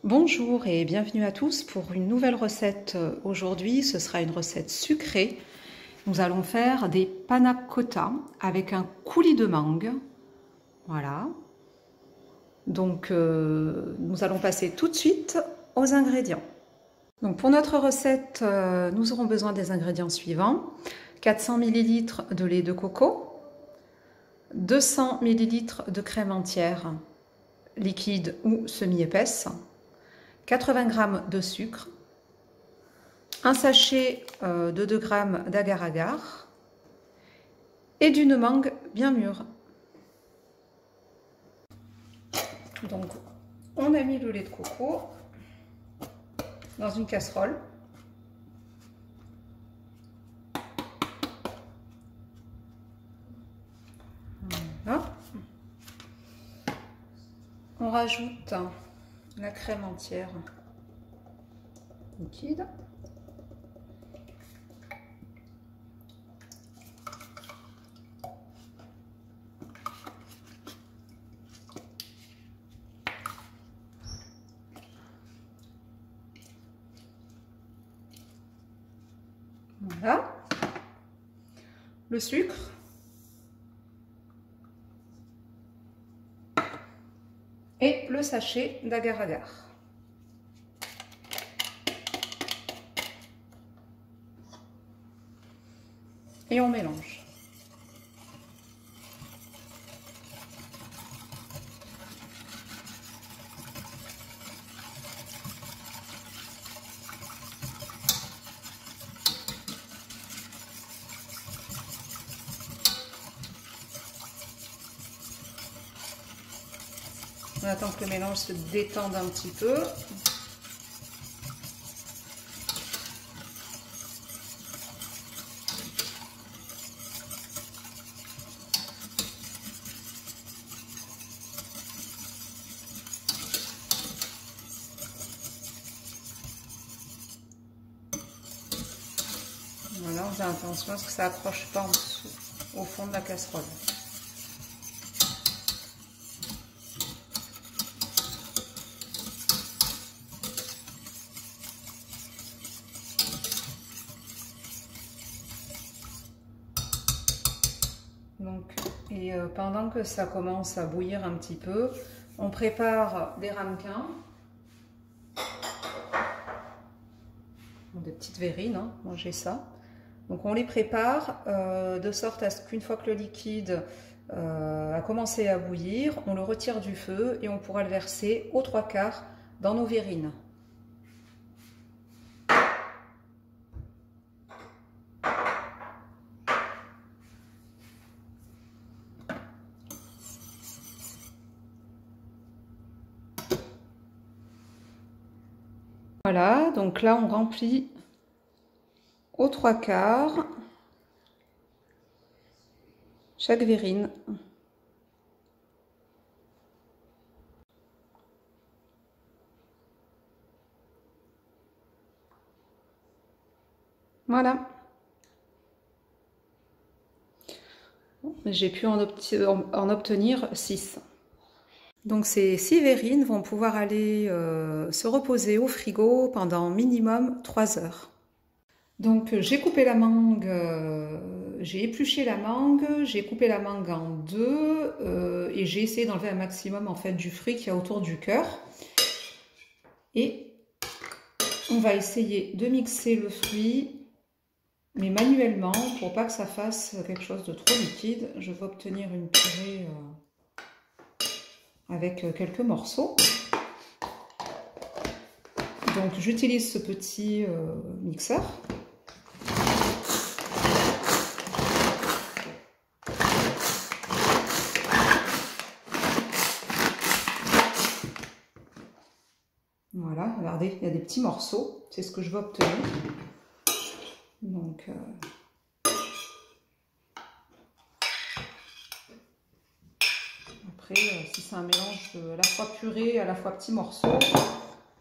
Bonjour et bienvenue à tous pour une nouvelle recette. Aujourd'hui, ce sera une recette sucrée. Nous allons faire des panna cotta avec un coulis de mangue. Voilà. Donc, nous allons passer tout de suite aux ingrédients. Donc, pour notre recette, nous aurons besoin des ingrédients suivants. 400 ml de lait de coco, 200 ml de crème entière, liquide ou semi-épaisse, 80 g de sucre, un sachet de 2 g d'agar-agar et d'une mangue bien mûre. Donc, on a mis le lait de coco dans une casserole. Voilà. On rajoute la crème entière liquide. Voilà. Le sucre. Et le sachet d'agar-agar. Et on mélange. On attend que le mélange se détende un petit peu. Voilà, on fait attention à ce que ça accroche pas en dessous, au fond de la casserole. Donc, pendant que ça commence à bouillir un petit peu, on prépare des ramequins, des petites verrines, hein, moi j'ai ça. Donc on les prépare de sorte à ce qu'une fois que le liquide a commencé à bouillir, on le retire du feu et on pourra le verser aux 3/4 dans nos verrines. Voilà, donc là on remplit aux 3/4 chaque verrine. Voilà. J'ai pu en obtenir 6. Donc ces 6 verrines vont pouvoir aller se reposer au frigo pendant minimum 3 heures. Donc j'ai coupé la mangue, j'ai épluché la mangue, j'ai coupé la mangue en deux et j'ai essayé d'enlever un maximum en fait du fruit qu'il y a autour du cœur. Et on va essayer de mixer le fruit, mais manuellement pour pas que ça fasse quelque chose de trop liquide. Je vais obtenir une purée avec quelques morceaux. Donc j'utilise ce petit mixeur. Voilà, regardez, il y a des petits morceaux, c'est ce que je veux obtenir. Donc, après, si c'est un mélange de à la fois purée et à la fois petits morceaux,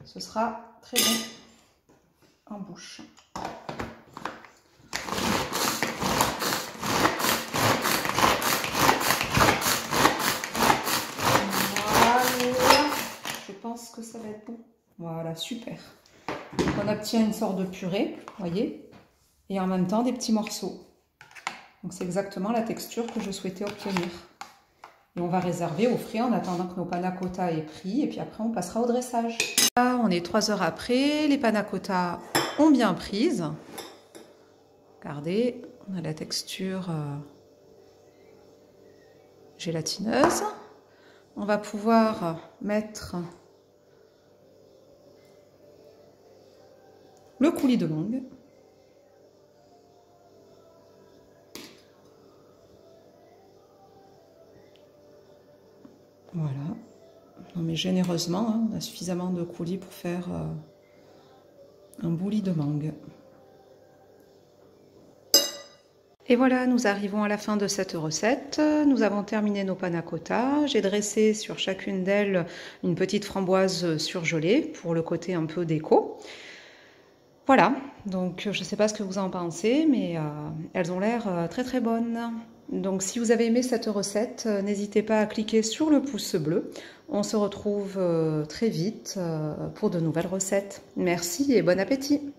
ce sera très bon en bouche. Voilà, je pense que ça va être bon. Voilà, super. Donc on obtient une sorte de purée, vous voyez, et en même temps des petits morceaux. Donc c'est exactement la texture que je souhaitais obtenir. Et on va réserver au frais en attendant que nos panna cotta aient pris, et puis après on passera au dressage. Là, on est 3 heures après, les panna cotta ont bien prise. Regardez, on a la texture gélatineuse. On va pouvoir mettre le coulis de mangue. Voilà. On met généreusement, hein, on a suffisamment de coulis pour faire un bouilli de mangue. Et voilà, nous arrivons à la fin de cette recette. Nous avons terminé nos panna cotta. J'ai dressé sur chacune d'elles une petite framboise surgelée pour le côté un peu déco. Voilà, donc je ne sais pas ce que vous en pensez, mais elles ont l'air très très bonnes. Donc si vous avez aimé cette recette, n'hésitez pas à cliquer sur le pouce bleu. On se retrouve très vite pour de nouvelles recettes. Merci et bon appétit!